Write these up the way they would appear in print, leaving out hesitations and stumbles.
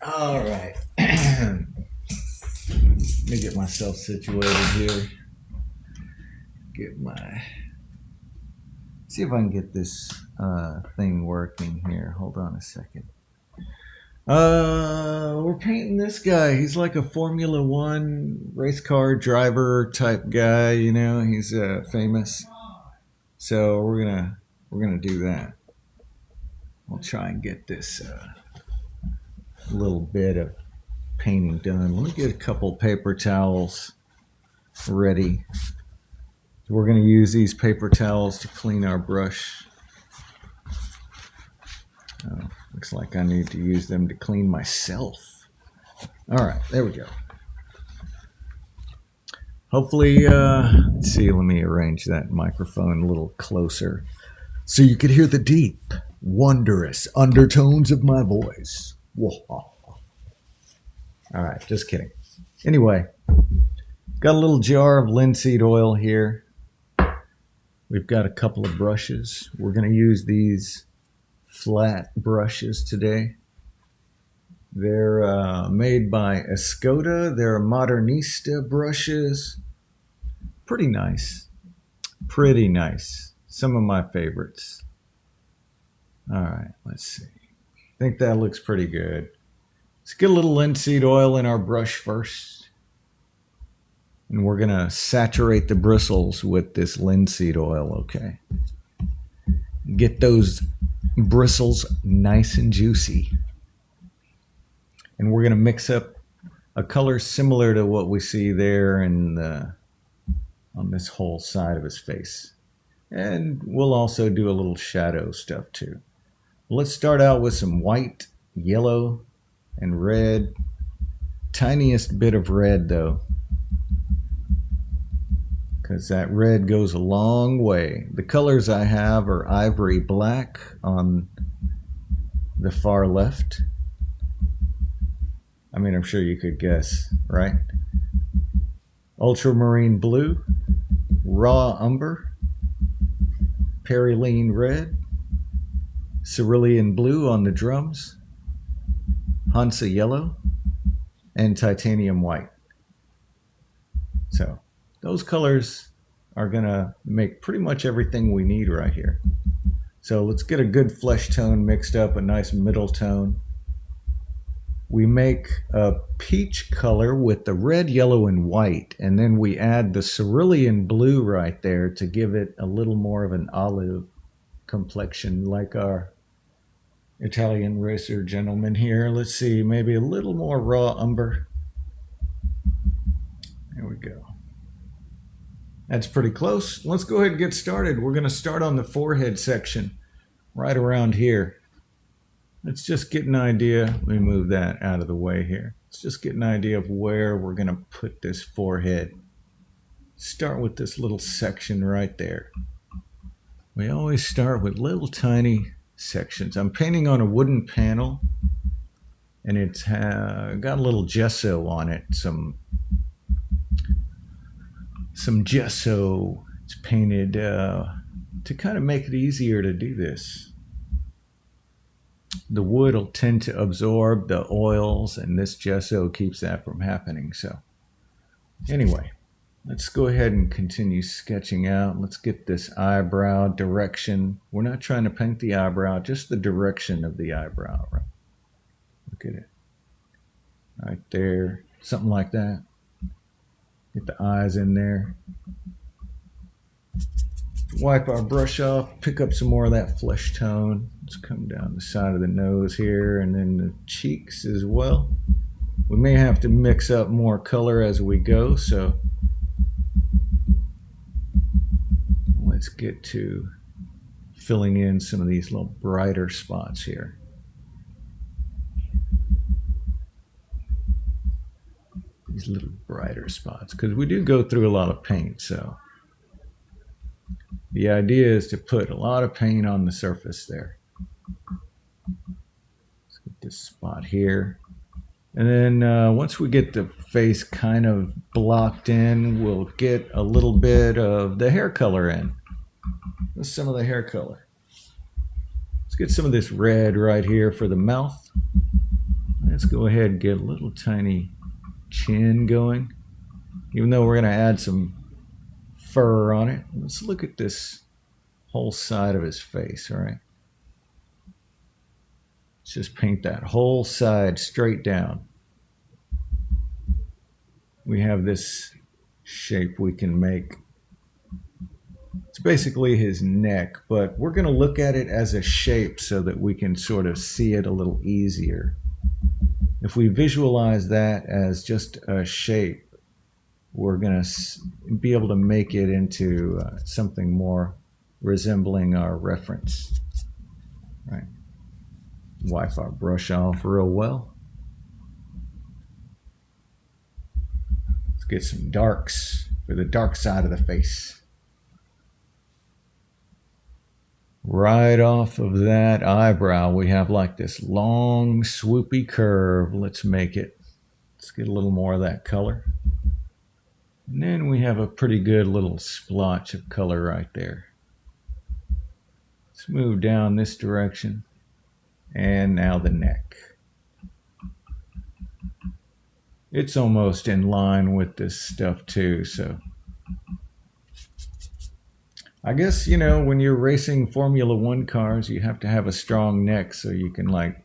All right. Let me get myself situated here. Get my. See if I can get this thing working here. Hold on a second. We're painting this guy. He's like a Formula One race car driver type guy. You know, he's famous. So we're gonna do that. We'll try and get this little bit of painting done. Let me get a couple paper towels ready. We're going to use these paper towels to clean our brush. Oh, looks like I need to use them to clean myself. All right, there we go. Hopefully, let's see, let me arrange that microphone a little closer so you could hear the deep, wondrous undertones of my voice. Whoa. All right, just kidding. Anyway, got a little jar of linseed oil here. We've got a couple of brushes. We're going to use these flat brushes today. They're made by Escoda. They're Modernista brushes. Pretty nice. Pretty nice. Some of my favorites. All right, let's see. I think that looks pretty good. Let's get a little linseed oil in our brush first. And we're going to saturate the bristles with this linseed oil, okay? Get those bristles nice and juicy. And we're going to mix up a color similar to what we see there in on this whole side of his face. And we'll also do a little shadow stuff too. Let's start out with some white, yellow, and red. Tiniest bit of red though, because that red goes a long way. The colors I have are ivory black on the far left. I mean, I'm sure you could guess, right? Ultramarine blue, raw umber, perylene red, cerulean blue on the drums, Hansa yellow, and titanium white. So those colors are gonna make pretty much everything we need right here. So let's get a good flesh tone mixed up, a nice middle tone. We make a peach color with the red, yellow, and white, and then we add the cerulean blue right there to give it a little more of an olive complexion, like our Italian racer gentleman here. Let's see, maybe a little more raw umber. There we go. That's pretty close. Let's go ahead and get started. We're going to start on the forehead section right around here. Let's just get an idea. Let me move that out of the way here. Let's just get an idea of where we're going to put this forehead. Start with this little section right there. We always start with little tiny sections. I'm painting on a wooden panel, and it's got a little gesso on it. Some gesso. It's painted to kind of make it easier to do this. The wood will tend to absorb the oils, and this gesso keeps that from happening. So anyway, let's go ahead and continue sketching out. Let's get this eyebrow direction. We're not trying to paint the eyebrow, just the direction of the eyebrow. Right? Look at it. Right there. Something like that. Get the eyes in there. Wipe our brush off, pick up some more of that flesh tone. Let's come down the side of the nose here, and then the cheeks as well. We may have to mix up more color as we go, so let's get to filling in some of these little brighter spots here. These little brighter spots, because we do go through a lot of paint, so the idea is to put a lot of paint on the surface there. Let's get this spot here. And then once we get the face kind of blocked in, we'll get a little bit of the hair color in. That's some of the hair color. Let's get some of this red right here for the mouth. Let's go ahead and get a little tiny chin going. Even though we're going to add some fur on it, let's look at this whole side of his face, all right? Let's just paint that whole side straight down. We have this shape we can make. It's basically his neck, but we're going to look at it as a shape so that we can sort of see it a little easier. If we visualize that as just a shape, we're going to be able to make it into something more resembling our reference. Right. Wipe our brush off real well. Let's get some darks for the dark side of the face. Right off of that eyebrow, we have like this long, swoopy curve. Let's make it. Let's get a little more of that color. And then we have a pretty good little splotch of color right there. Let's move down this direction. And now the neck. It's almost in line with this stuff too, so I guess, you know, when you're racing Formula One cars, you have to have a strong neck so you can, like,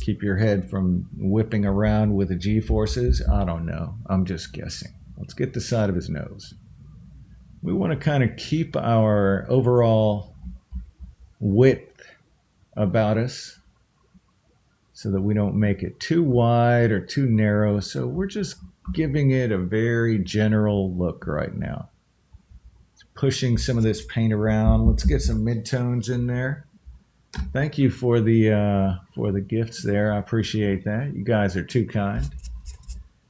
keep your head from whipping around with the G-forces. I don't know. I'm just guessing. Let's get the side of his nose. We want to kind of keep our overall width about us so that we don't make it too wide or too narrow. So we're just giving it a very general look right now. Pushing some of this paint around. Let's get some midtones in there. Thank you for the gifts there. I appreciate that. You guys are too kind.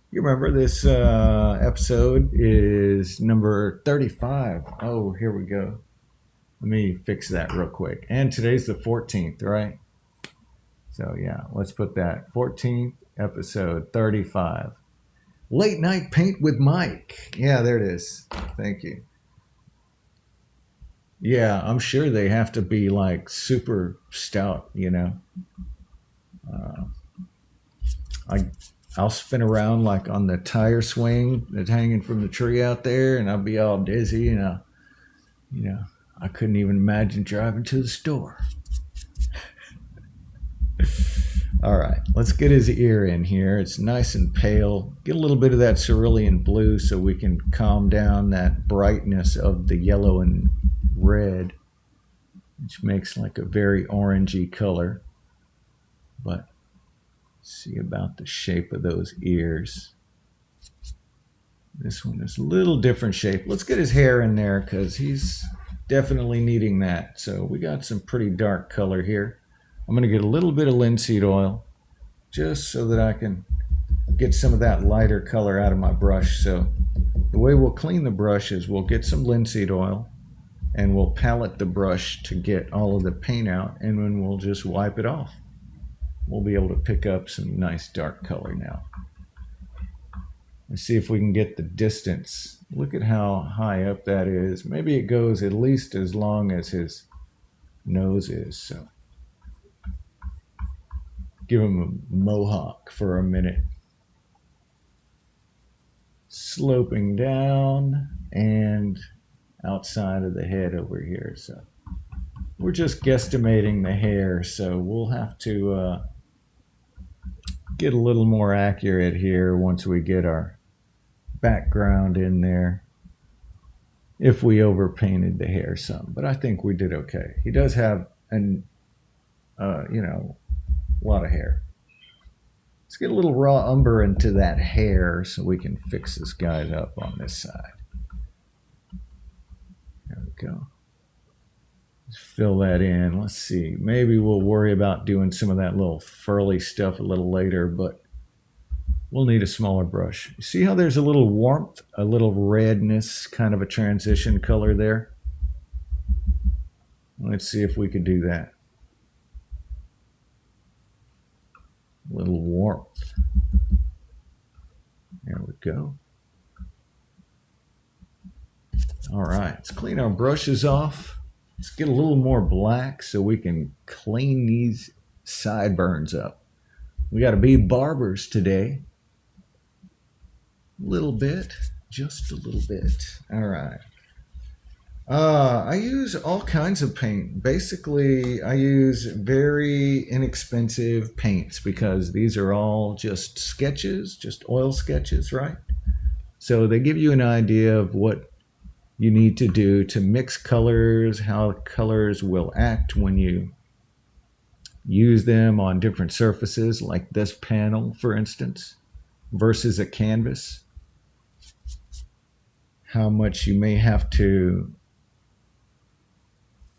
You remember this episode is number 35. Oh, here we go. Let me fix that real quick. And today's the 14th, right? So yeah, let's put that 14th episode 35. Late Night Paint with Mike. Yeah, there it is. Thank you. Yeah, I'm sure they have to be like super stout, you know. I'll spin around like on the tire swing that's hanging from the tree out there, and I'll be all dizzy, and I couldn't even imagine driving to the store. All right, let's get his ear in here. It's nice and pale. Get a little bit of that cerulean blue so we can calm down that brightness of the yellow and red, which makes like a very orangey color. But see about the shape of those ears. This one is a little different shape. Let's get his hair in there because he's definitely needing that. So we got some pretty dark color here. I'm going to get a little bit of linseed oil just so that I can get some of that lighter color out of my brush. So the way we'll clean the brush is we'll get some linseed oil and we'll palette the brush to get all of the paint out, and then we'll just wipe it off. We'll be able to pick up some nice dark color now. Let's see if we can get the distance. Look at how high up that is. Maybe it goes at least as long as his nose is. So give him a mohawk for a minute. Sloping down and outside of the head over here. So we're just guesstimating the hair, so we'll have to get a little more accurate here once we get our background in there, if we overpainted the hair some. But I think we did okay. He does have a lot of hair. Let's get a little raw umber into that hair so we can fix this guy up on this side. There we go. Let's fill that in. Let's see. Maybe we'll worry about doing some of that little furly stuff a little later, but we'll need a smaller brush. See how there's a little warmth, a little redness, kind of a transition color there? Let's see if we could do that. A little warmth. There we go. All right, let's clean our brushes off. Let's get a little more black so we can clean these sideburns up. We got to be barbers today. A little bit, just a little bit. All right. I use all kinds of paint. Basically, I use very inexpensive paints because these are all just sketches, just oil sketches, right? So they give you an idea of what you need to do to mix colors, how colors will act when you use them on different surfaces, like this panel, for instance, versus a canvas. How much you may have to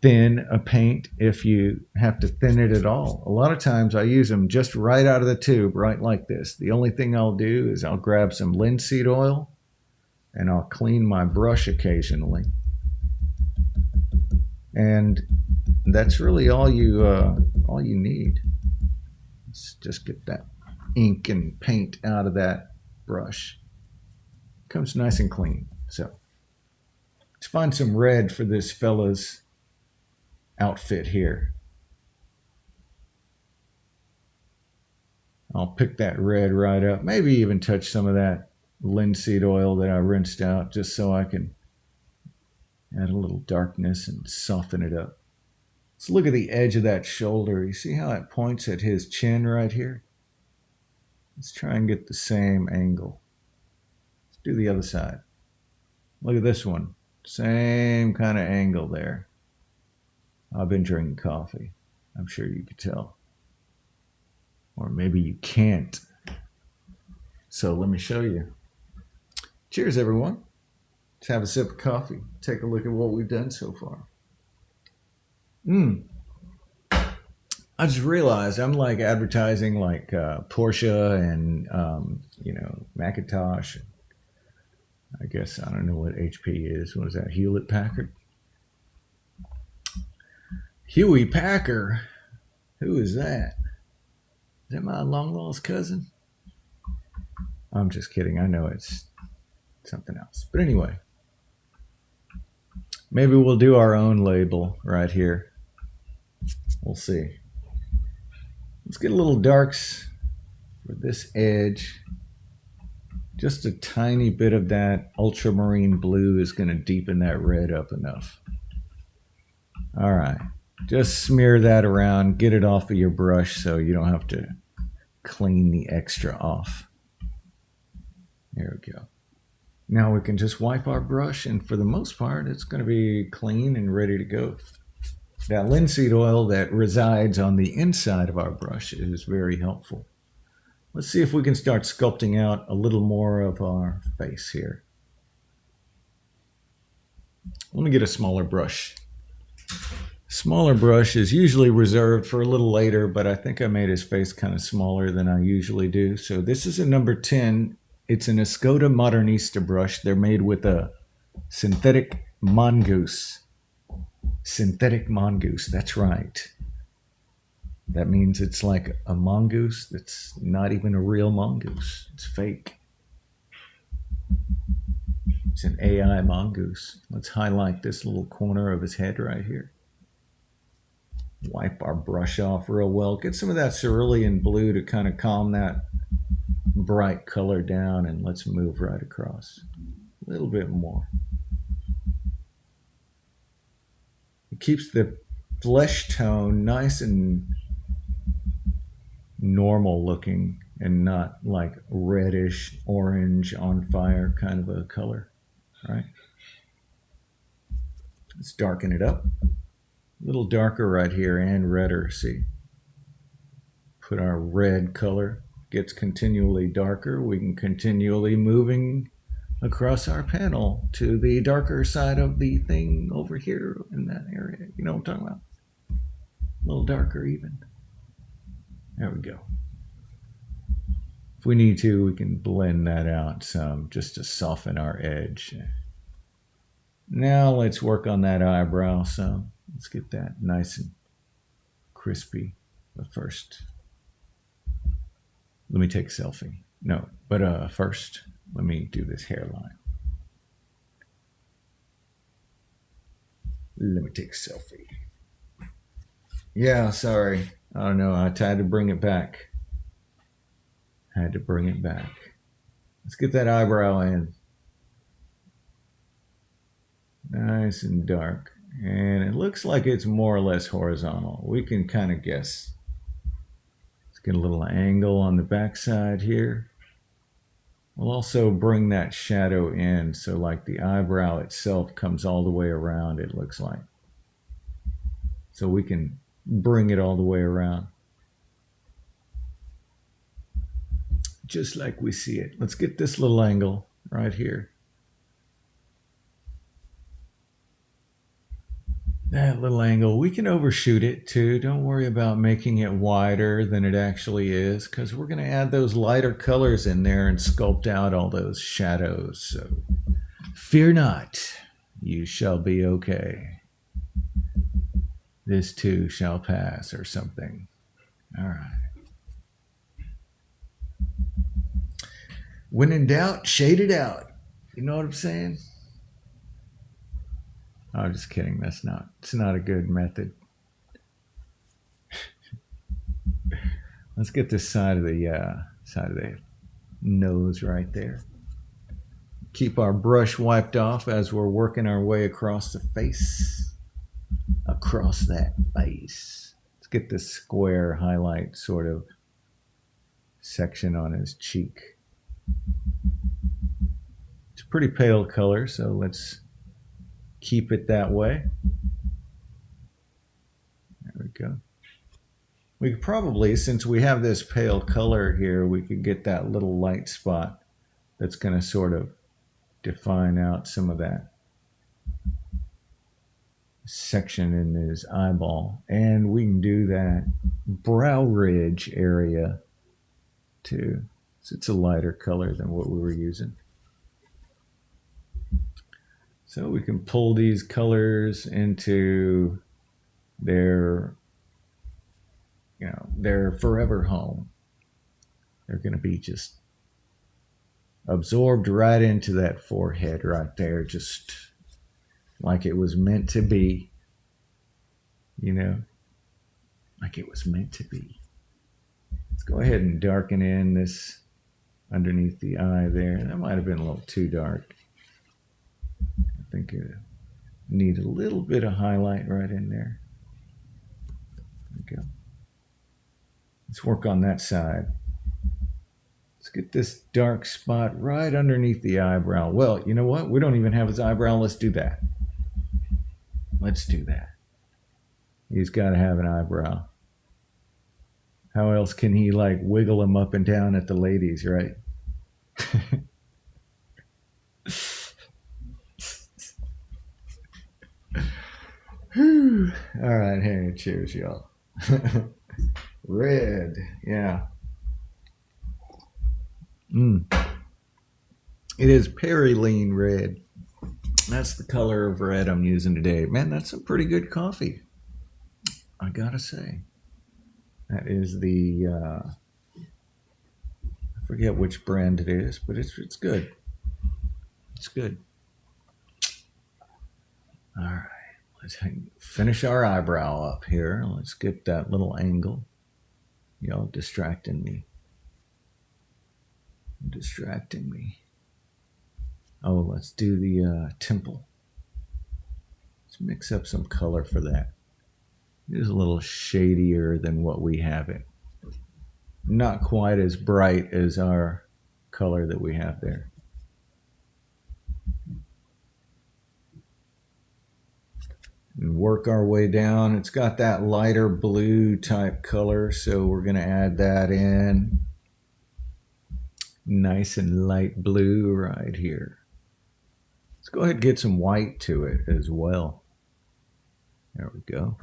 thin a paint if you have to thin it at all. A lot of times I use them just right out of the tube, right like this. The only thing I'll do is I'll grab some linseed oil and I'll clean my brush occasionally. And that's really all you need. Let's just get that ink and paint out of that brush. Comes nice and clean. So let's find some red for this fella's outfit here. I'll pick that red right up. Maybe even touch some of that linseed oil that I rinsed out just so I can add a little darkness and soften it up. Let's look at the edge of that shoulder. You see how it points at his chin right here? Let's try and get the same angle. Let's do the other side. Look at this one. Same kind of angle there. I've been drinking coffee. I'm sure you could tell. Or maybe you can't. So let me show you. Cheers, everyone. Let's have a sip of coffee. Take a look at what we've done so far. I just realized I'm like advertising like Porsche and, Macintosh. I guess I don't know what HP is. What is that? Hewlett Packard? Huey Packer? Who is that? Is that my long lost cousin? I'm just kidding. I know it's something else. But anyway, maybe we'll do our own label right here. We'll see. Let's get a little darks for this edge. Just a tiny bit of that ultramarine blue is going to deepen that red up enough. All right. Just smear that around. Get it off of your brush so you don't have to clean the extra off. There we go. Now we can just wipe our brush, and for the most part, it's going to be clean and ready to go. That linseed oil that resides on the inside of our brush is very helpful. Let's see if we can start sculpting out a little more of our face here. Let me get a smaller brush. Smaller brush is usually reserved for a little later, but I think I made his face kind of smaller than I usually do. So this is a number 10. It's an Escoda Modernista brush. They're made with a synthetic mongoose. Synthetic mongoose, that's right. That means it's like a mongoose that's not even a real mongoose. It's fake. It's an AI mongoose. Let's highlight this little corner of his head right here. Wipe our brush off real well. Get some of that cerulean blue to kind of calm that bright color down, and let's move right across. A little bit more. It keeps the flesh tone nice and normal looking and not like reddish, orange, on fire kind of a color, right? Let's darken it up. A little darker right here and redder, see? Put our red color, gets continually darker. We can continually moving across our panel to the darker side of the thing over here in that area. You know what I'm talking about? A little darker even. There we go. If we need to, we can blend that out some just to soften our edge. Now let's work on that eyebrow some. Let's get that nice and crispy. But first, let me take a selfie. No, but first, let me do this hairline. Let me take a selfie. Yeah, sorry. I don't know. I tried to bring it back. Had to bring it back. Let's get that eyebrow in. Nice and dark. And it looks like it's more or less horizontal. We can kind of guess. Let's get a little angle on the backside here. We'll also bring that shadow in so like the eyebrow itself comes all the way around, it looks like. So we can bring it all the way around. Just like we see it. Let's get this little angle right here. That little angle, we can overshoot it too. Don't worry about making it wider than it actually is, because we're going to add those lighter colors in there and sculpt out all those shadows. So fear not, you shall be okay. This too shall pass, or something. All right. When in doubt, shade it out. You know what I'm saying? I'm just kidding. It's not a good method. Let's get this side of the nose right there. Keep our brush wiped off as we're working our way across the face. Across that face. Let's get this square highlight sort of section on his cheek. It's a pretty pale color, so let's keep it that way. There we go. We could probably, since we have this pale color here, we could get that little light spot that's going to sort of define out some of that section in his eyeball. And we can do that brow ridge area too. So it's a lighter color than what we were using. So we can pull these colors into their forever home. They're going to be just absorbed right into that forehead right there, just like it was meant to be, like it was meant to be. Let's go ahead and darken in this underneath the eye there. That might have been a little too dark. I think you need a little bit of highlight right in there. There we go. Let's work on that side. Let's get this dark spot right underneath the eyebrow. Well, you know what? We don't even have his eyebrow. Let's do that. Let's do that. He's got to have an eyebrow. How else can he like wiggle him up and down at the ladies, right? All right, hey, cheers, y'all. Red, yeah. It is Perilean red. That's the color of red I'm using today. Man, that's some pretty good coffee, I gotta say. That is the, I forget which brand it is, but it's good. It's good. All right. Let's finish our eyebrow up here. Let's get that little angle. Y'all distracting me. Oh, let's do the temple. Let's mix up some color for that. It is a little shadier than what we have it. Not quite as bright as our color that we have there. And work our way down. It's got that lighter blue type color, so we're going to add that in. Nice and light blue right here. Let's go ahead and get some white to it as well. There we go.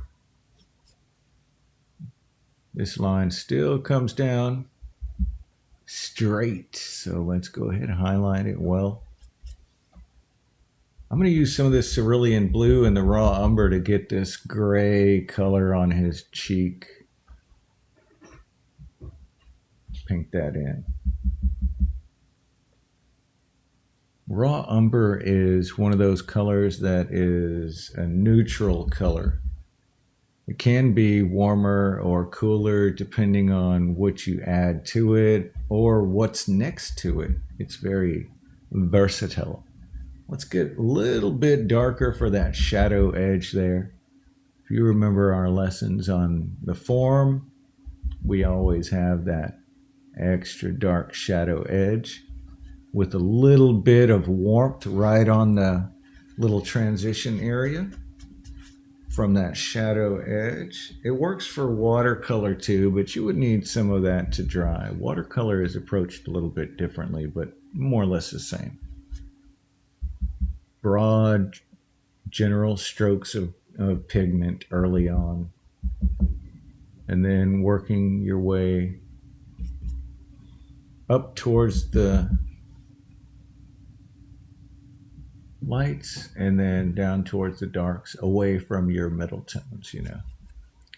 This line still comes down straight, so let's go ahead and highlight it well. I'm going to use some of this cerulean blue and the raw umber to get this gray color on his cheek. Paint that in. Raw umber is one of those colors that is a neutral color. It can be warmer or cooler depending on what you add to it or what's next to it. It's very versatile. Let's get a little bit darker for that shadow edge there. If you remember our lessons on the form, we always have that extra dark shadow edge with a little bit of warmth right on the little transition area from that shadow edge. It works for watercolor too, but you would need some of that to dry. Watercolor is approached a little bit differently, but more or less the same. Broad, general strokes of pigment early on, and then working your way up towards the lights and then down towards the darks, away from your middle tones,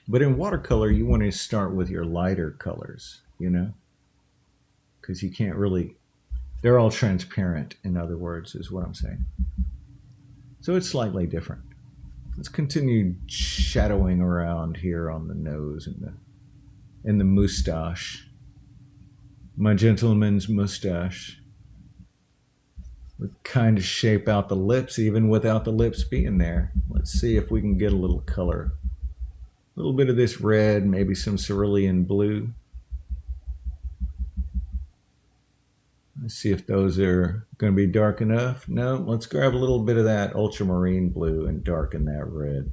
But in watercolor, you want to start with your lighter colors, because you can't really, they're all transparent, in other words, is what I'm saying. So it's slightly different. Let's continue shadowing around here on the nose and the mustache. My gentleman's mustache would kind of shape out the lips even without the lips being there. Let's see if we can get a little color. A little bit of this red, maybe some cerulean blue. Let's see if those are going to be dark enough. No, let's grab a little bit of that ultramarine blue and darken that red.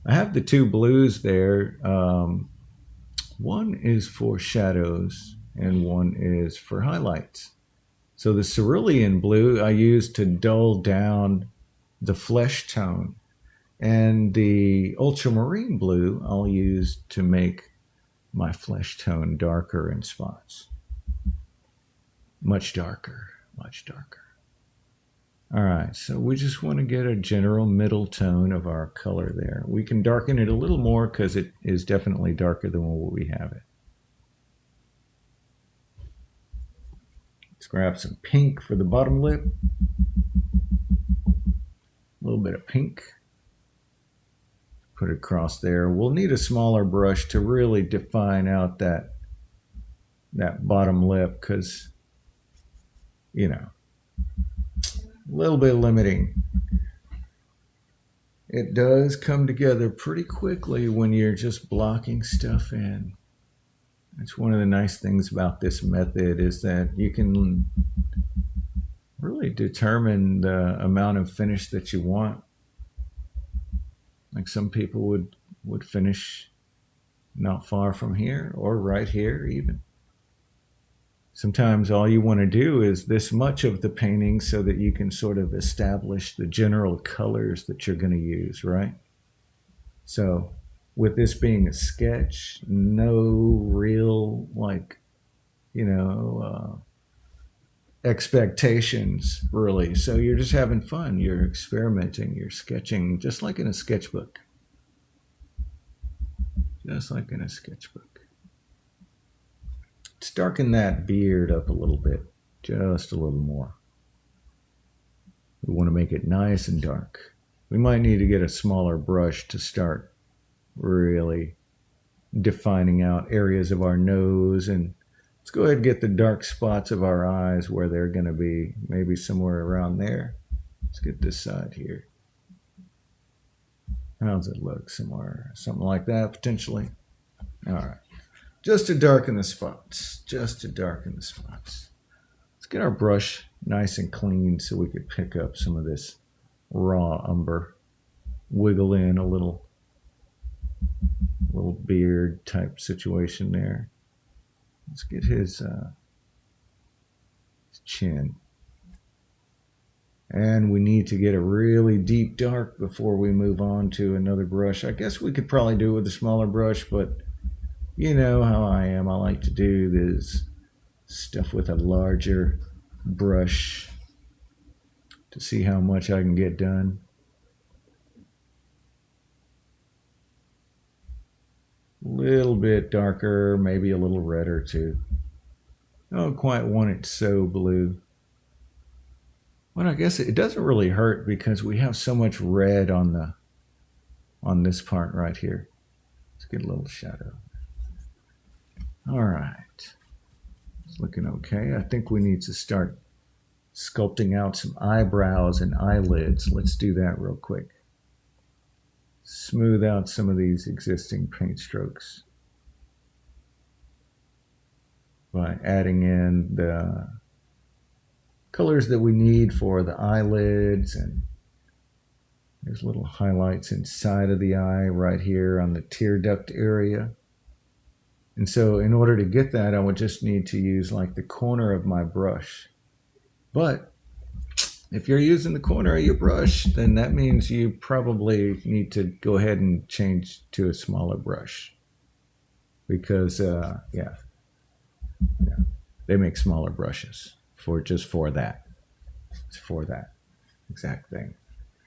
I have the two blues there. One is for shadows and one is for highlights. So the cerulean blue I use to dull down the flesh tone, and the ultramarine blue I'll use to make my flesh tone darker in spots. Much darker, much darker. All right, so we just want to get a general middle tone of our color there. We can darken it a little more because it is definitely darker than what we have it. Let's grab some pink for the bottom lip. A little bit of pink. Put it across there. We'll need a smaller brush to really define out that bottom lip because, a little bit limiting. It does come together pretty quickly when you're just blocking stuff in. That's one of the nice things about this method is that you can really determine the amount of finish that you want. Like some people would finish not far from here or right here even. Sometimes all you want to do is this much of the painting so that you can sort of establish the general colors that you're going to use, right? So with this being a sketch, no real expectations really. So you're just having fun. You're experimenting. You're sketching just like in a sketchbook. Just like in a sketchbook. Let's darken that beard up a little bit. Just a little more. We want to make it nice and dark. We might need to get a smaller brush to start really defining out areas of our nose, and let's go ahead and get the dark spots of our eyes where they're going to be, maybe somewhere around there. Let's get this side here. How does it look? Somewhere, something like that potentially. All right, just to darken the spots, Let's get our brush nice and clean so we could pick up some of this raw umber. Wiggle in a little beard type situation there. Let's get his chin. And we need to get a really deep dark before we move on to another brush. I guess we could probably do it with a smaller brush, but you know how I am. I like to do this stuff with a larger brush to see how much I can get done. A little bit darker, maybe a little redder too. I don't quite want it so blue. Well, I guess it doesn't really hurt because we have so much red on on this part right here. Let's get a little shadow. All right. It's looking okay. I think we need to start sculpting out some eyebrows and eyelids. Let's do that real quick. Smooth out some of these existing paint strokes by adding in the colors that we need for the eyelids, and there's little highlights inside of the eye right here on the tear duct area. And so in order to get that, I would just need to use like the corner of my brush. But if you're using the corner of your brush, then that means you probably need to go ahead and change to a smaller brush, because they make smaller brushes for that. It's for that exact thing.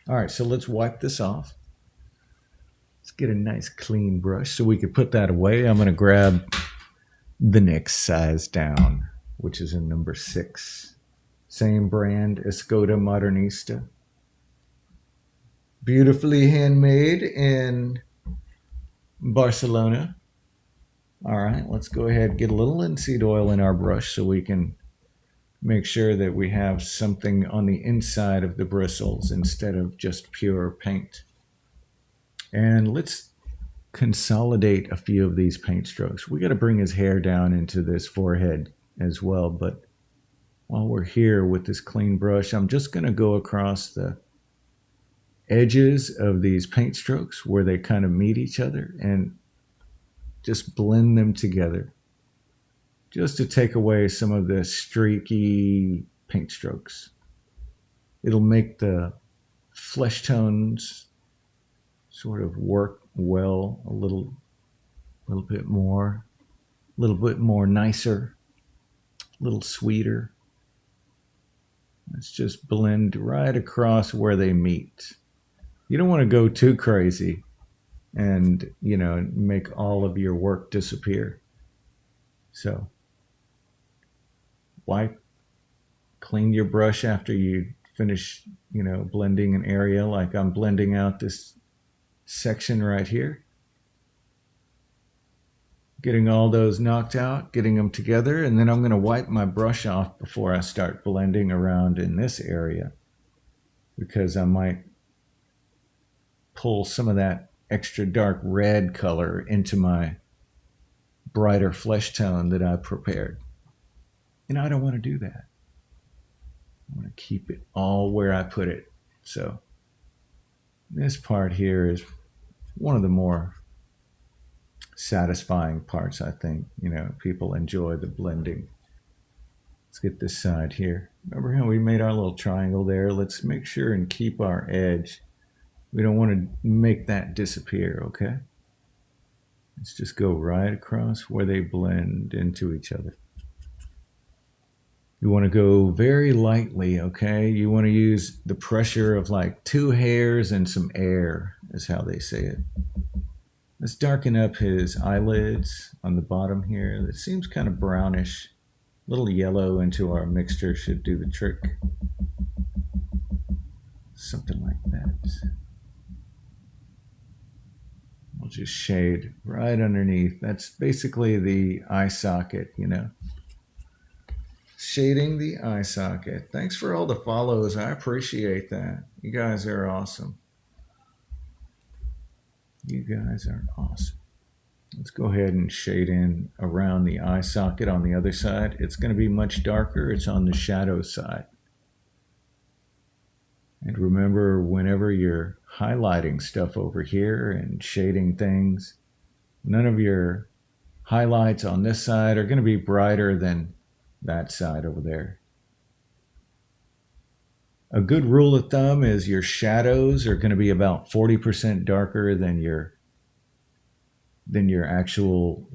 All right, so let's wipe this off. Let's get a nice clean brush so we can put that away. I'm going to grab the next size down, which is a number 6. Same brand, Escoda Modernista. Beautifully handmade in Barcelona. All right, let's go ahead and get a little linseed oil in our brush so we can make sure that we have something on the inside of the bristles instead of just pure paint. And let's consolidate a few of these paint strokes. We got to bring his hair down into this forehead as well, but while we're here with this clean brush, I'm just going to go across the edges of these paint strokes where they kind of meet each other and just blend them together, just to take away some of the streaky paint strokes. It'll make the flesh tones sort of work well a little bit more nicer, a little sweeter. Let's just blend right across where they meet. You don't want to go too crazy and, make all of your work disappear. So clean your brush after you finish, blending an area, like I'm blending out this section right here. Getting all those knocked out, getting them together, and then I'm going to wipe my brush off before I start blending around in this area, because I might pull some of that extra dark red color into my brighter flesh tone that I prepared. And I don't want to do that. I want to keep it all where I put it. So this part here is one of the more satisfying parts, I think. People enjoy the blending. Let's get this side here. Remember how we made our little triangle there? Let's make sure and keep our edge. We don't want to make that disappear, okay? Let's just go right across where they blend into each other. You want to go very lightly, okay? You want to use the pressure of like 2 hairs and some air, is how they say it. Let's darken up his eyelids on the bottom here. It seems kind of brownish. A little yellow into our mixture should do the trick. Something like that. We'll just shade right underneath. That's basically the eye socket, Shading the eye socket. Thanks for all the follows. I appreciate that. You guys are awesome. You guys are awesome. Let's go ahead and shade in around the eye socket on the other side. It's going to be much darker. It's on the shadow side. And remember, whenever you're highlighting stuff over here and shading things, none of your highlights on this side are going to be brighter than that side over there. A good rule of thumb is your shadows are going to be about 40% darker than your actual,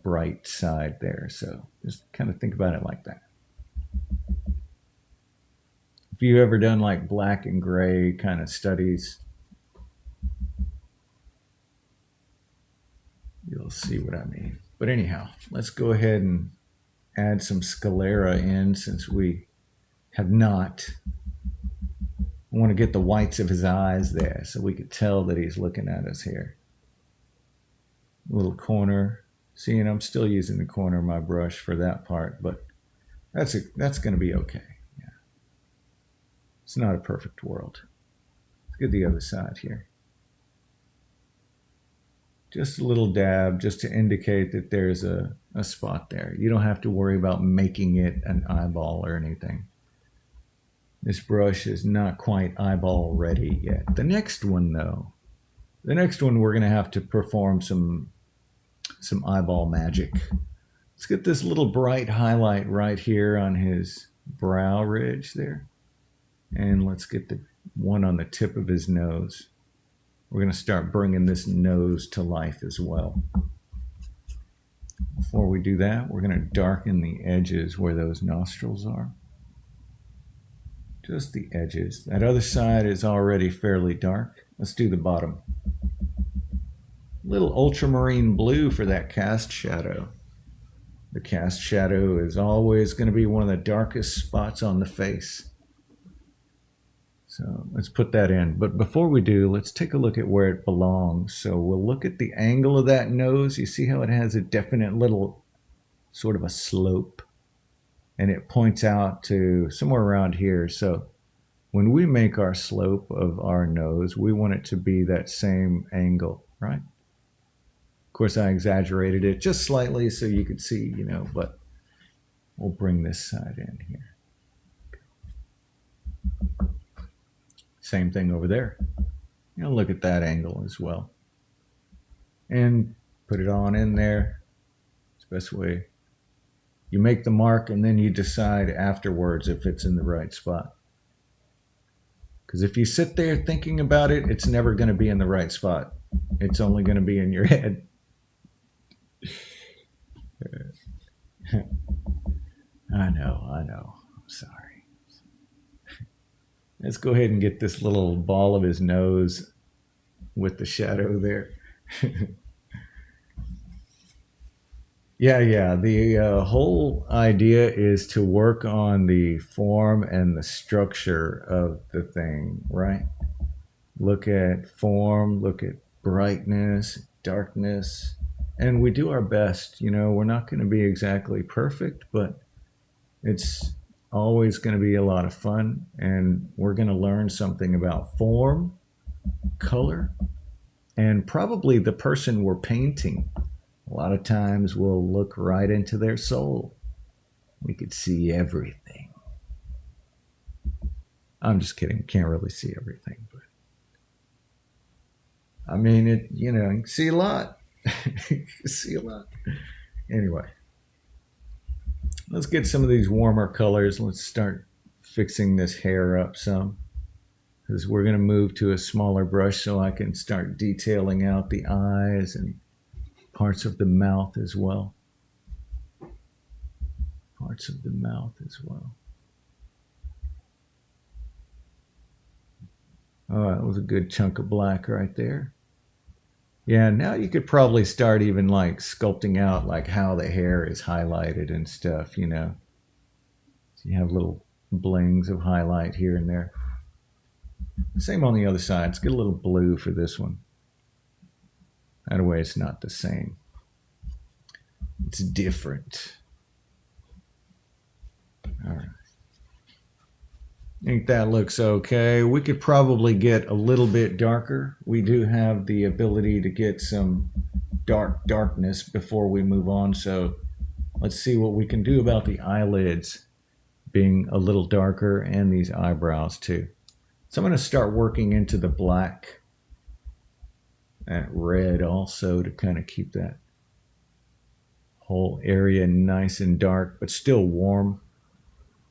bright side there. So just kind of think about it like that. If you've ever done like black and gray kind of studies, you'll see what I mean. But anyhow, let's go ahead and add some sclera in, since we have not I want to get the whites of his eyes there so we could tell that he's looking at us here. Little corner. See, and I'm still using the corner of my brush for that part, but that's going to be okay. Yeah. It's not a perfect world. Let's get the other side here. Just a little dab just to indicate that there's a spot there. You don't have to worry about making it an eyeball or anything. This brush is not quite eyeball ready yet. The next one, though, we're going to have to perform some eyeball magic. Let's get this little bright highlight right here on his brow ridge there. And let's get the one on the tip of his nose. We're going to start bringing this nose to life as well. Before we do that, we're going to darken the edges where those nostrils are. Just the edges. That other side is already fairly dark. Let's do the bottom. Little ultramarine blue for that cast shadow. The cast shadow is always going to be one of the darkest spots on the face. So let's put that in. But before we do, let's take a look at where it belongs. So we'll look at the angle of that nose. You see how it has a definite little sort of a slope, and it points out to somewhere around here. So when we make our slope of our nose, we want it to be that same angle, right? Of course, I exaggerated it just slightly so you could see, but we'll bring this side in here. Same thing over there. Look at that angle as well. And put it on in there. It's the best way. You make the mark and then you decide afterwards if it's in the right spot. Because if you sit there thinking about it, it's never going to be in the right spot. It's only going to be in your head. I know. I'm sorry. Let's go ahead and get this little ball of his nose with the shadow there. Yeah. The whole idea is to work on the form and the structure of the thing, right? Look at form, look at brightness, darkness, and we do our best. We're not going to be exactly perfect, but it's always going to be a lot of fun, and we're going to learn something about form, color, and probably the person we're painting. A lot of times we'll look right into their soul. We could see everything. I'm just kidding. Can't really see everything, but I mean, you can see a lot. You can see a lot. Anyway. Let's get some of these warmer colors. Let's start fixing this hair up some, because we're going to move to a smaller brush so I can start detailing out the eyes and parts of the mouth as well. Oh, that was a good chunk of black right there. Yeah, now you could probably start even like sculpting out like how the hair is highlighted and stuff, So you have little blings of highlight here and there. Same on the other side. Let's get a little blue for this one. That way it's not the same. It's different. All right. I think that looks okay. We could probably get a little bit darker. We do have the ability to get some darkness before we move on. So let's see what we can do about the eyelids being a little darker and these eyebrows too. So I'm going to start working into the black and red also to kind of keep that whole area nice and dark, but still warm.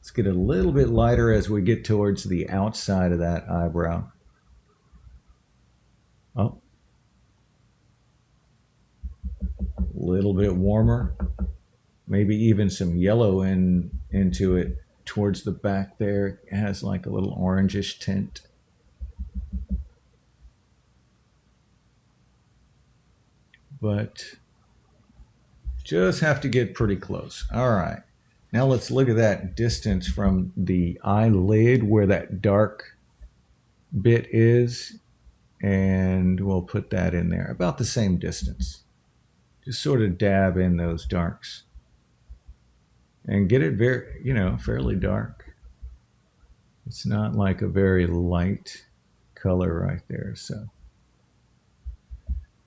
Let's get a little bit lighter as we get towards the outside of that eyebrow. Oh. A little bit warmer. Maybe even some yellow into it towards the back there. It has like a little orangish tint. But just have to get pretty close. All right. Now let's look at that distance from the eyelid where that dark bit is, and we'll put that in there about the same distance. Just sort of dab in those darks and get it very, fairly dark. It's not like a very light color right there. So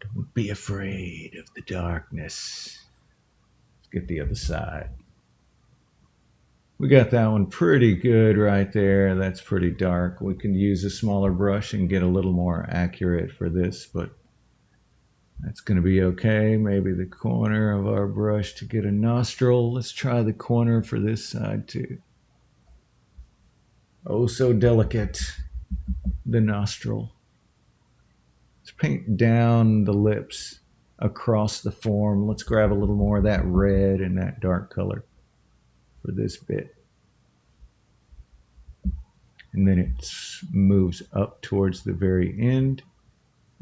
don't be afraid of the darkness. Let's get the other side. We got that one pretty good right there. That's pretty dark. We can use a smaller brush and get a little more accurate for this, but that's going to be okay. Maybe the corner of our brush to get a nostril. Let's try the corner for this side too. Oh, so delicate, the nostril. Let's paint down the lips across the form. Let's grab a little more of that red and that dark color for this bit. And then it moves up towards the very end.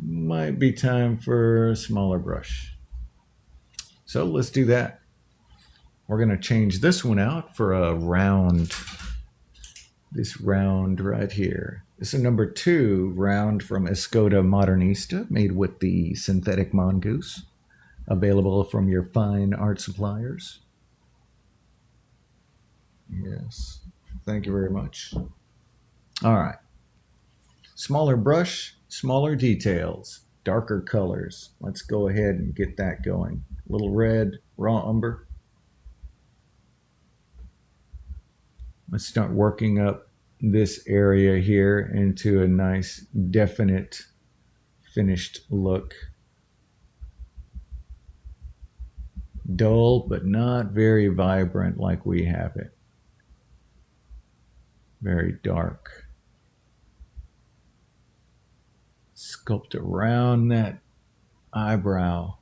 Might be time for a smaller brush. So let's do that. We're going to change this one out for a round. This round right here. This is number 2 round from Escoda Modernista, made with the synthetic mongoose, available from your fine art suppliers. Yes, thank you very much. All right. Smaller brush, smaller details, darker colors. Let's go ahead and get that going. Little red, raw umber. Let's start working up this area here into a nice, definite, finished look. Dull, but not very vibrant like we have it. Very dark. Sculpt around that eyebrow.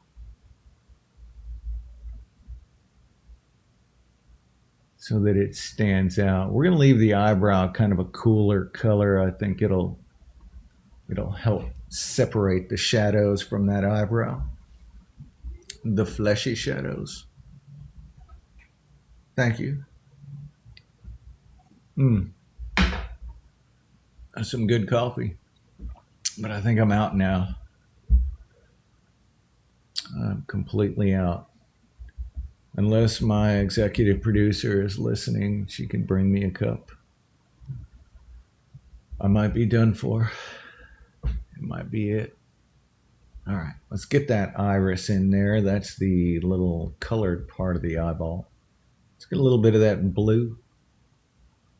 So that it stands out. We're going to leave the eyebrow kind of a cooler color. I think it'll help separate the shadows from that eyebrow. The fleshy shadows. Thank you. That's some good coffee. But I think I'm out now. I'm completely out. Unless my executive producer is listening, she can bring me a cup. I might be done for. It might be it. All right, let's get that iris in there. That's the little colored part of the eyeball. Let's get a little bit of that blue.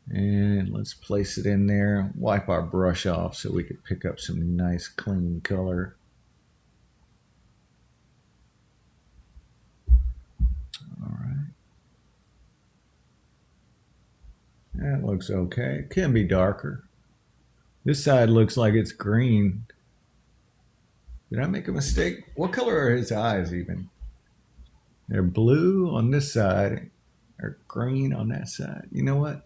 And let's place it in there. Wipe our brush off so we could pick up some nice clean color. All right. That looks okay. It can be darker. This side looks like it's green. Did I make a mistake? What color are his eyes even? They're blue on this side or green on that side. You know what?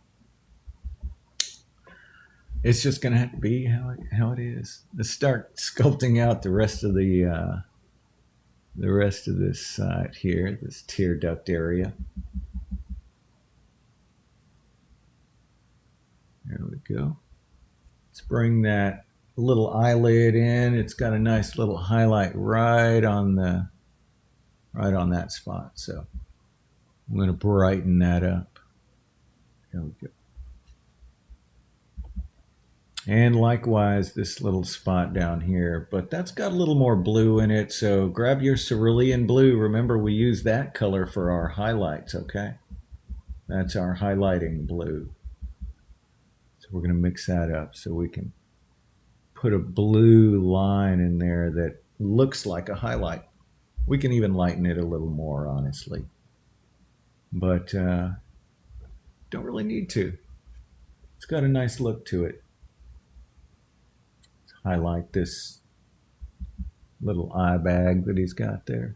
It's just going to have to be how it is. Let's start sculpting out the rest of this side here, this tear duct area. There we go. Let's bring that little eyelid in. It's got a nice little highlight right on that spot. So I'm going to brighten that up. There we go. And likewise, this little spot down here, but that's got a little more blue in it. So grab your cerulean blue. Remember, we use that color for our highlights, okay? That's our highlighting blue. So we're going to mix that up so we can put a blue line in there that looks like a highlight. We can even lighten it a little more, honestly. But don't really need to. It's got a nice look to it. Highlight this little eye bag that he's got there.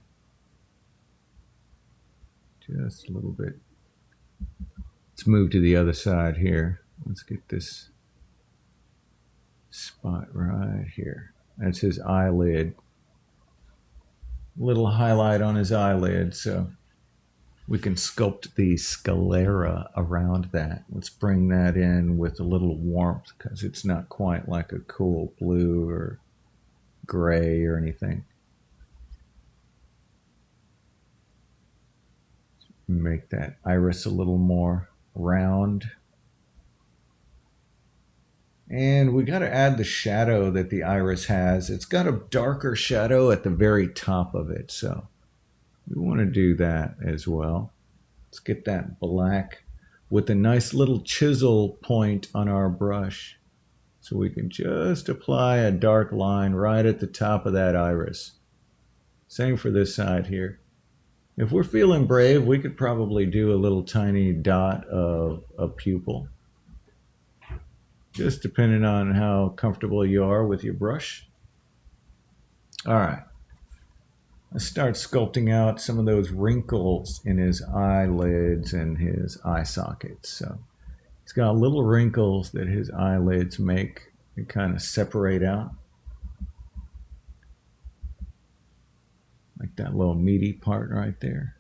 Just a little bit. Let's move to the other side here. Let's get this spot right here. That's his eyelid. Little highlight on his eyelid. So we can sculpt the sclera around that. Let's bring that in with a little warmth because it's not quite like a cool blue or gray or anything. Make that iris a little more round. And we got to add the shadow that the iris has. It's got a darker shadow at the very top of it, so we want to do that as well. Let's get that black with a nice little chisel point on our brush. So we can just apply a dark line right at the top of that iris. Same for this side here. If we're feeling brave, we could probably do a little tiny dot of a pupil. Just depending on how comfortable you are with your brush. All right. Let's start sculpting out some of those wrinkles in his eyelids and his eye sockets. So he's got little wrinkles that his eyelids make and kind of separate out. Like that little meaty part right there.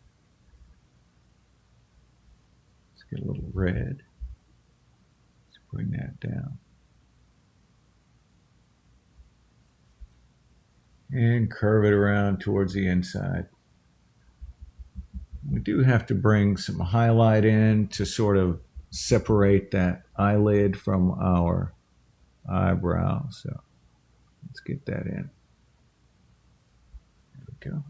Let's get a little red. Let's bring that down. And curve it around towards the inside. We do have to bring some highlight in to sort of separate that eyelid from our eyebrow. So let's get that in. There we go.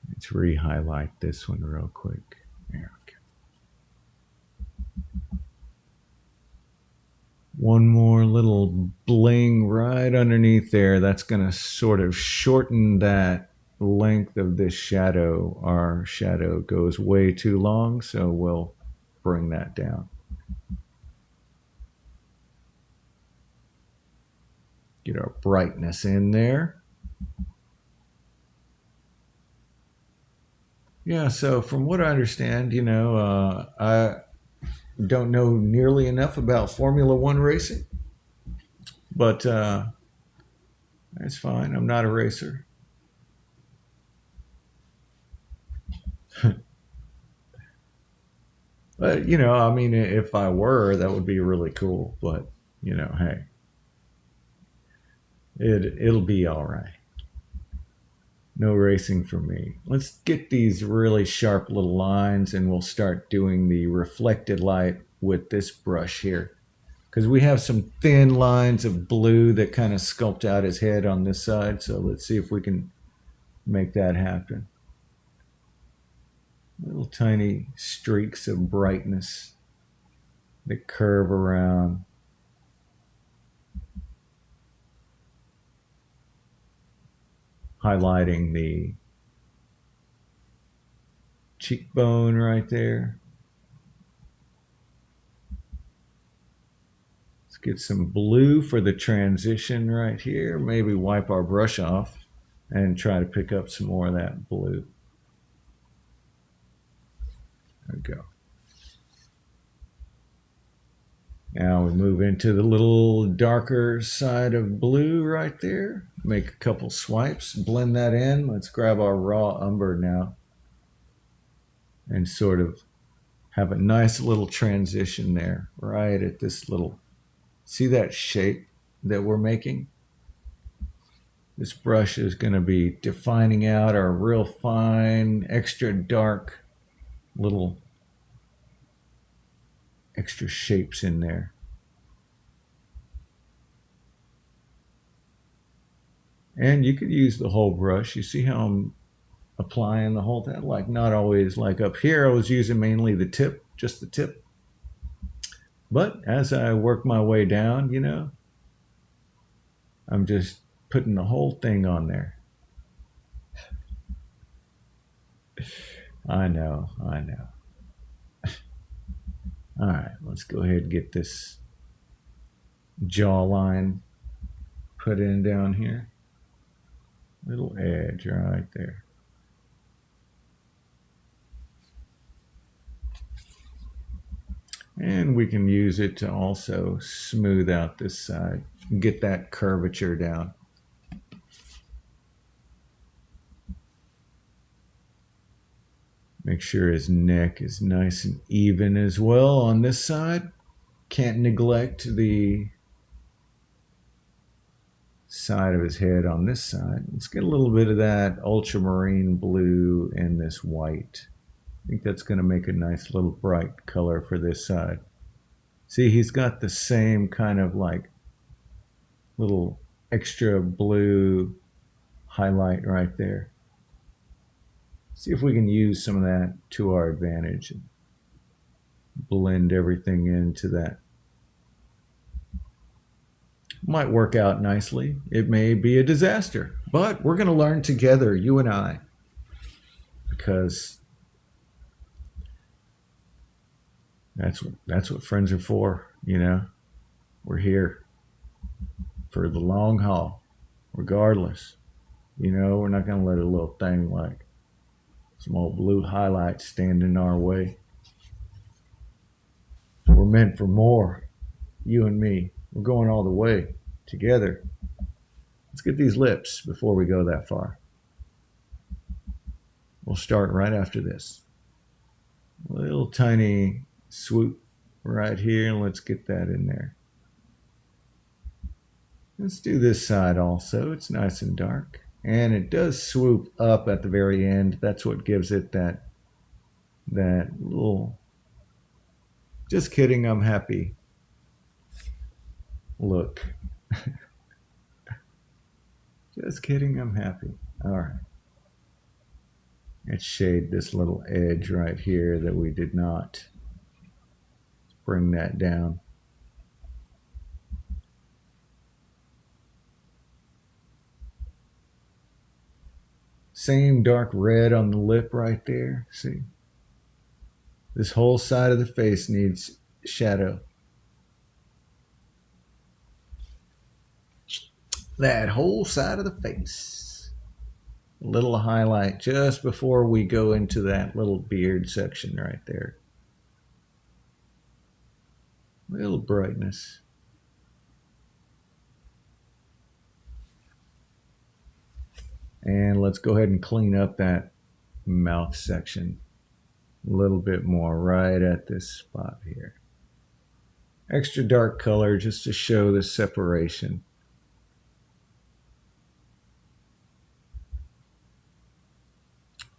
Let's re-highlight this one real quick. There we go. One more little bling right underneath there. That's going to sort of shorten that length of this shadow. Our shadow goes way too long, so we'll bring that down. Get our brightness in there. Yeah, so from what I understand, I don't know nearly enough about Formula One racing, but that's fine. I'm not a racer. But, I mean, if I were, that would be really cool. But, hey, it'll be all right. No racing for me. Let's get these really sharp little lines and we'll start doing the reflected light with this brush here. Because we have some thin lines of blue that kind of sculpt out his head on this side. So let's see if we can make that happen. Little tiny streaks of brightness that curve around. Highlighting the cheekbone right there. Let's get some blue for the transition right here. Maybe wipe our brush off and try to pick up some more of that blue. There we go. Now we move into the little darker side of blue right there. Make a couple swipes, blend that in. Let's grab our raw umber now and sort of have a nice little transition there right at this little, see that shape that we're making? This brush is going to be defining out our real fine, extra dark little extra shapes in there. And you could use the whole brush. You see how I'm applying the whole thing? Like not always like up here, I was using mainly the tip, just the tip. But as I work my way down, I'm just putting the whole thing on there. I know. All right, let's go ahead and get this jawline put in down here. Little edge right there. And we can use it to also smooth out this side, get that curvature down. Make sure his neck is nice and even as well on this side. Can't neglect the side of his head on this side. Let's get a little bit of that ultramarine blue and this white. I think that's going to make a nice little bright color for this side. See, he's got the same kind of like little extra blue highlight right there. See if we can use some of that to our advantage and blend everything into that. Might work out nicely. It may be a disaster, but we're going to learn together, you and I, because that's what friends are for, you know. We're here for the long haul, regardless. You know, we're not going to let a little thing like some old blue highlights stand in our way. We're meant for more, you and me. We're going all the way together. Let's get these lips before we go that far. We'll start right after this. A little tiny swoop right here, and let's get that in there. Let's do this side also. It's nice and dark. And it does swoop up at the very end. That's what gives it that little, just kidding, I'm happy look. Just kidding, I'm happy. All right. Let's shade this little edge right here that we did not. Let's bring that down. Same dark red on the lip right there. See? This whole side of the face needs shadow. That whole side of the face. A little highlight just before we go into that little beard section right there. A little brightness. And let's go ahead and clean up that mouth section a little bit more right at this spot here. Extra dark color just to show the separation.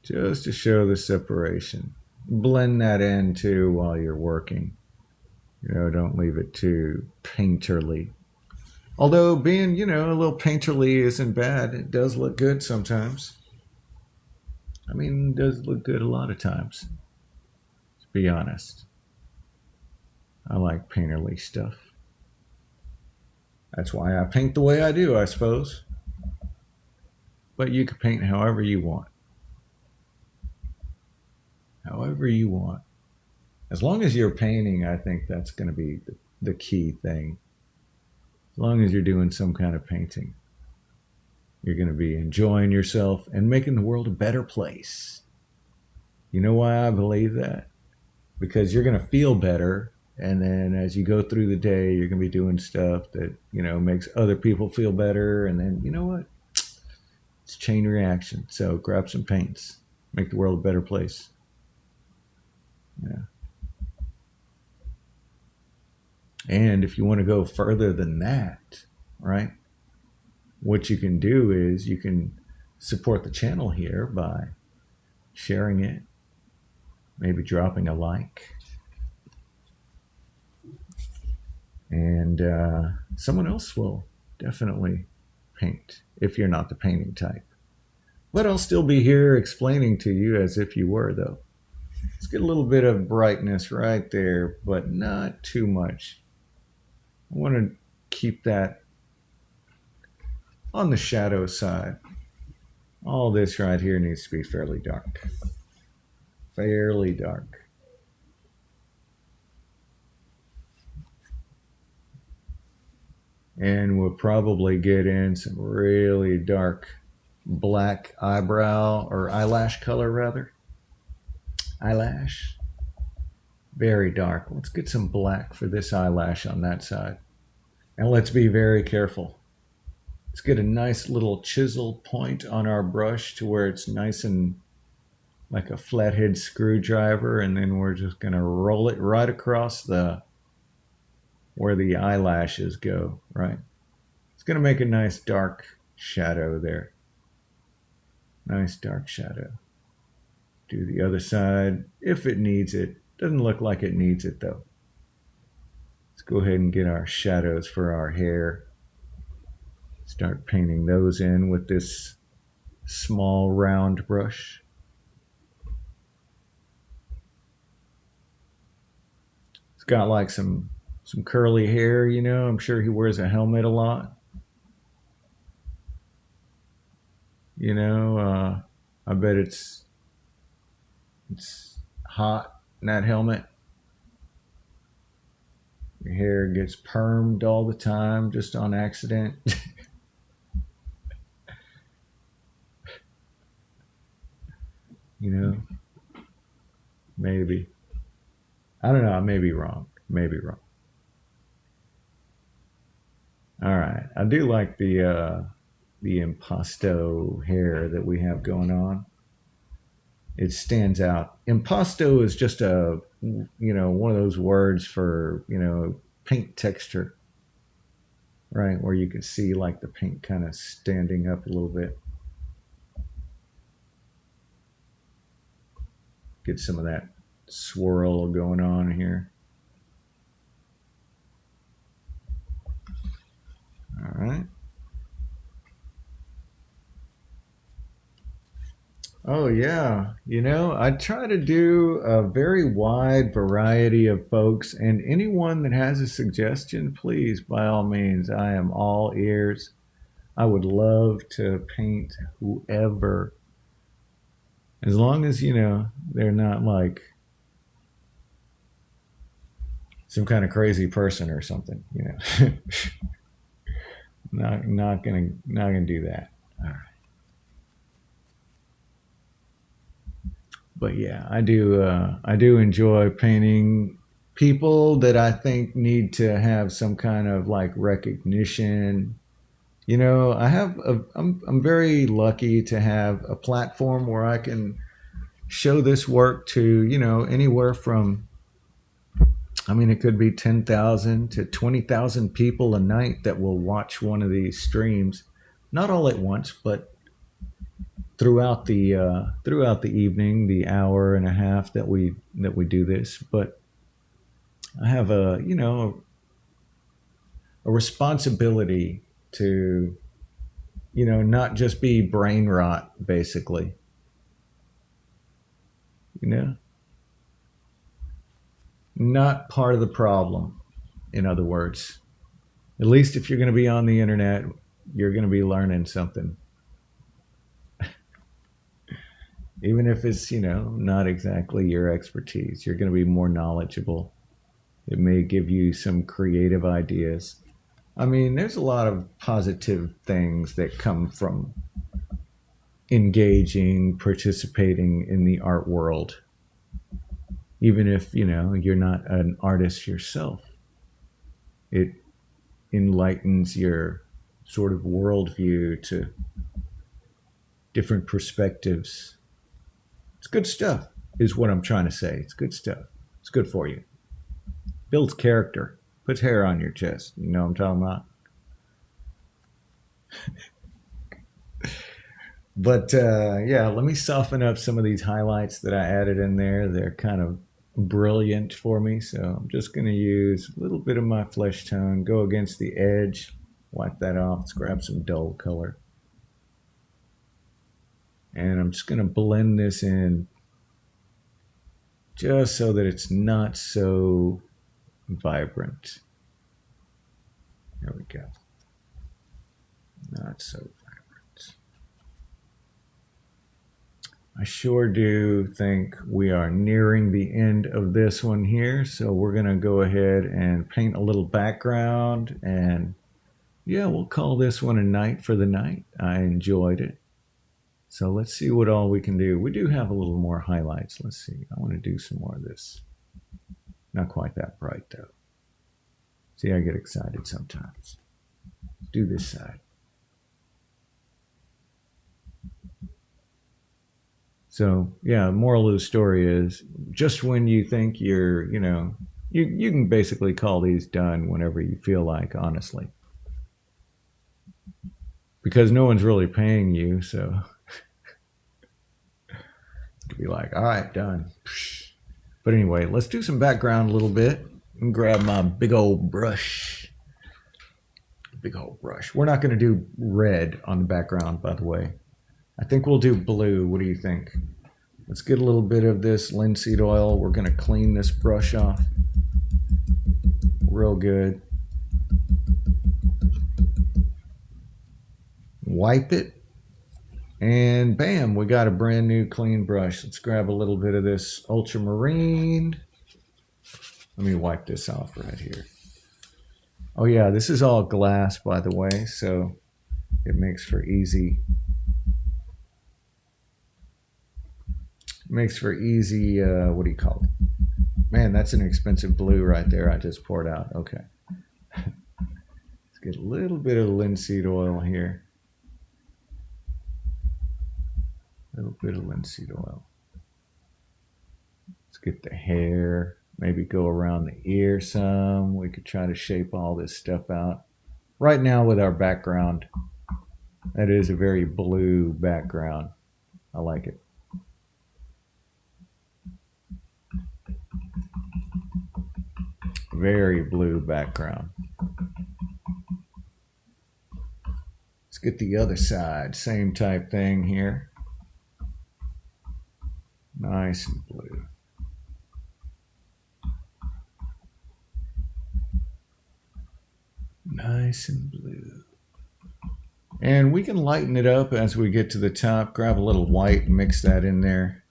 Just to show the separation. Blend that in too while you're working. You know, don't leave it too painterly. Although being, you know, a little painterly isn't bad. It does look good sometimes. I mean, it does look good a lot of times. To be honest. I like painterly stuff. That's why I paint the way I do, I suppose. But you can paint however you want. However you want. As long as you're painting, I think that's going to be the key thing. As long as you're doing some kind of painting, you're going to be enjoying yourself and making the world a better place. You know why I believe that? Because you're going to feel better, and then as you go through the day, you're going to be doing stuff that, you know, makes other people feel better, and then, you know what? It's a chain reaction. So grab some paints. Make the world a better place. Yeah. And if you want to go further than that, right, what you can do is you can support the channel here by sharing it, maybe dropping a like, and someone else will definitely paint if you're not the painting type. But I'll still be here explaining to you as if you were, though. Let's get a little bit of brightness right there, but not too much. I want to keep that on the shadow side. All this right here needs to be fairly dark. Fairly dark. And we'll probably get in some really dark black eyebrow or eyelash color rather. Eyelash. Very dark. Let's get some black for this eyelash on that side. And let's be very careful. Let's get a nice little chisel point on our brush to where it's nice and like a flathead screwdriver, and then we're just going to roll it right across the where the eyelashes go, right? It's going to make a nice dark shadow there. Nice dark shadow. Do the other side if it needs it. Doesn't look like it needs it though. Let's go ahead and get our shadows for our hair. Start painting those in with this small round brush. It's got like some curly hair, you know. I'm sure he wears a helmet a lot. You know, I bet it's hot in that helmet. Your hair gets permed all the time just on accident. You know, maybe. I don't know. I may be wrong. Maybe wrong. All right. I do like the impasto hair that we have going on. It stands out. Impasto is just one of those words for, paint texture, right? Where you can see like the paint kind of standing up a little bit. Get some of that swirl going on here. All right. Oh, yeah. I try to do a very wide variety of folks, and anyone that has a suggestion, please, by all means, I am all ears. I would love to paint whoever, as long as, they're not like some kind of crazy person or something. Not gonna do that. All right. But yeah, I do enjoy painting people that I think need to have some kind of like recognition. I'm very lucky to have a platform where I can show this work to, anywhere from, I mean, it could be 10,000 to 20,000 people a night that will watch one of these streams, not all at once, but throughout the evening, the hour and a half that we do this. But I have a responsibility to not just be brain rot, basically. you know not part of the problem, in other words. At least if you're going to be on the internet, you're going to be learning something, even if it's not exactly your expertise. You're going to be more knowledgeable. It may give you some creative ideas. I mean, there's a lot of positive things that come from engaging, participating in the art world, even if you're not an artist yourself. It enlightens your sort of worldview to different perspectives. It's good stuff, is what I'm trying to say. It's good stuff. It's good for you. Builds character. Puts hair on your chest. You know what I'm talking about? But yeah, let me soften up some of these highlights that I added in there. They're kind of brilliant for me. So I'm just going to use a little bit of my flesh tone, go against the edge, wipe that off. Let's grab some dull color. And I'm just going to blend this in just so that it's not so vibrant. There we go. Not so vibrant. I sure do think we are nearing the end of this one here. So we're going to go ahead and paint a little background. And yeah, we'll call this one a night for the night. I enjoyed it. So let's see what all we can do. We do have a little more highlights. Let's see. I want to do some more of this. Not quite that bright though. See, I get excited sometimes. Let's do this side. So yeah, moral of the story is just when you think you're, you can basically call these done whenever you feel like, honestly, because no one's really paying you. So to be like, all right, done. But anyway, let's do some background a little bit and grab my big old brush. Big old brush. We're not going to do red on the background, by the way. I think we'll do blue. What do you think? Let's get a little bit of this linseed oil. We're going to clean this brush off real good. Wipe it. And bam, we got a brand new clean brush. Let's grab a little bit of this ultramarine. Let me wipe this off right here. Oh yeah, this is all glass, by the way, so it makes for easy. What do you call it? Man, that's an expensive blue right there I just poured out. Okay. Let's get a little bit of linseed oil here. A little bit of linseed oil. Let's get the hair, maybe go around the ear some. We could try to shape all this stuff out. Right now with our background, that is a very blue background. I like it. Very blue background. Let's get the other side. Same type thing here. Nice and blue. Nice and blue. And we can lighten it up as we get to the top. Grab a little white and mix that in there.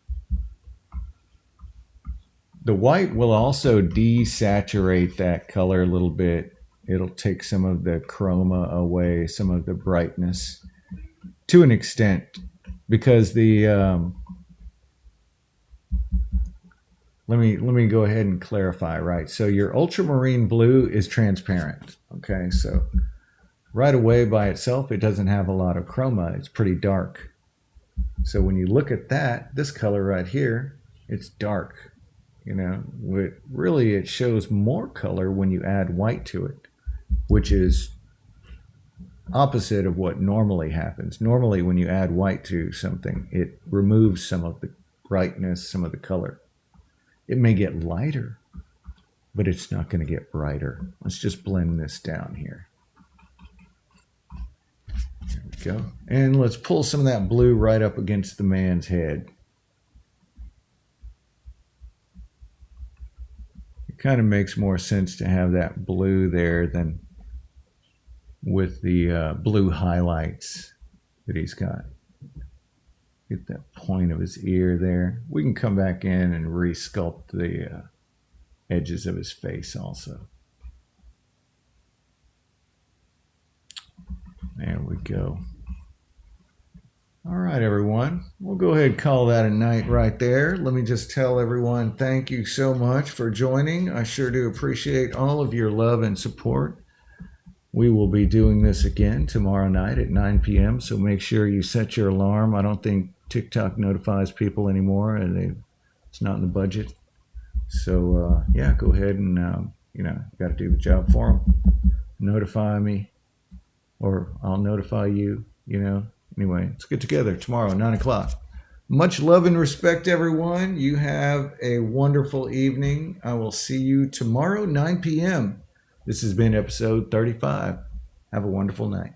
The white will also desaturate that color a little bit. It'll take some of the chroma away, some of the brightness to an extent, because the let me go ahead and clarify, right? So your ultramarine blue is transparent, okay? So right away by itself, it doesn't have a lot of chroma. It's pretty dark. So when you look at that, this color right here, it's dark. It shows more color when you add white to it, which is opposite of what normally happens. Normally, when you add white to something, it removes some of the brightness, some of the color. It may get lighter, but it's not going to get brighter. Let's just blend this down here. There we go. And let's pull some of that blue right up against the man's head. Kind of makes more sense to have that blue there than with the blue highlights that he's got. Get that point of his ear there. We can come back in and re-sculpt the edges of his face also. There we go. All right, everyone. We'll go ahead and call that a night right there. Let me just tell everyone thank you so much for joining. I sure do appreciate all of your love and support. We will be doing this again tomorrow night at 9 p.m., so make sure you set your alarm. I don't think TikTok notifies people anymore, and it's not in the budget. So, yeah, go ahead and, got to do the job for them. Notify me, or I'll notify you, Anyway, let's get together tomorrow, 9 o'clock. Much love and respect, everyone. You have a wonderful evening. I will see you tomorrow, 9 p.m. This has been episode 35. Have a wonderful night.